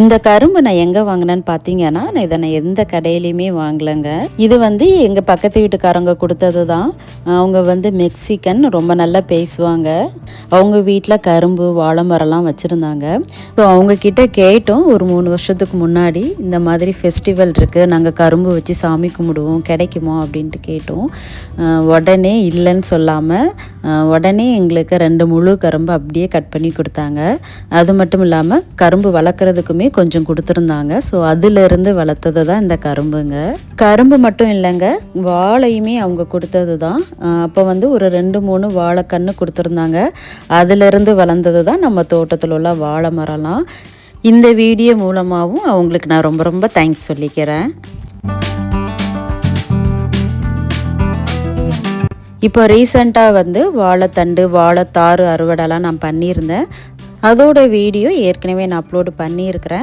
இந்த கரும்பு நான் எங்கே வாங்கினேன்னு பார்த்தீங்கன்னா, இதை நான் எந்த கடையிலையுமே வாங்கலைங்க. இது எங்கள் பக்கத்து வீட்டுக்காரங்க கொடுத்தது தான். அவங்க மெக்சிகன், ரொம்ப நல்லா பேசுவாங்க. அவங்க வீட்டில் கரும்பு வாழை மரம்லாம் வச்சுருந்தாங்க. ஸோ அவங்கக்கிட்ட கேட்டோம், ஒரு 3 வருஷத்துக்கு முன்னாடி இந்த மாதிரி ஃபெஸ்டிவல் இருக்குது, நாங்கள் கரும்பு வச்சு சாமி கும்பிடுவோம், கிடைக்குமா அப்படின்ட்டு கேட்டோம். உடனே இல்லைன்னு சொல்லாமல் உடனே எங்களுக்கு 2 முழு கரும்பு அப்படியே கட் பண்ணி கொடுத்தாங்க. அது மட்டும் இல்லாமல் கரும்பு வளர்க்குறதுக்குமே கொஞ்சம் கொடுத்துருந்தாங்க. ஸோ அதிலிருந்து வளர்த்தது தான் இந்த கரும்புங்க. கரும்பு மட்டும் இல்லைங்க, வாழையுமே அவங்க கொடுத்தது தான். அப்போ ஒரு 2-3 வாழைக்கன்று கொடுத்துருந்தாங்க. அதிலிருந்து வளர்ந்தது தான் நம்ம தோட்டத்தில் உள்ள வாழை மரம்லாம். இந்த வீடியோ மூலமாகவும் அவங்களுக்கு நான் ரொம்ப ரொம்ப தேங்க்ஸ் சொல்லிக்கிறேன். இப்போ ரீசெண்டாக வாழைத்தண்டு, வாழைத்தாறு அறுவடைலாம் நான் பண்ணியிருந்தேன். அதோட வீடியோ ஏற்கனவே நான் அப்லோடு பண்ணியிருக்கிறேன்.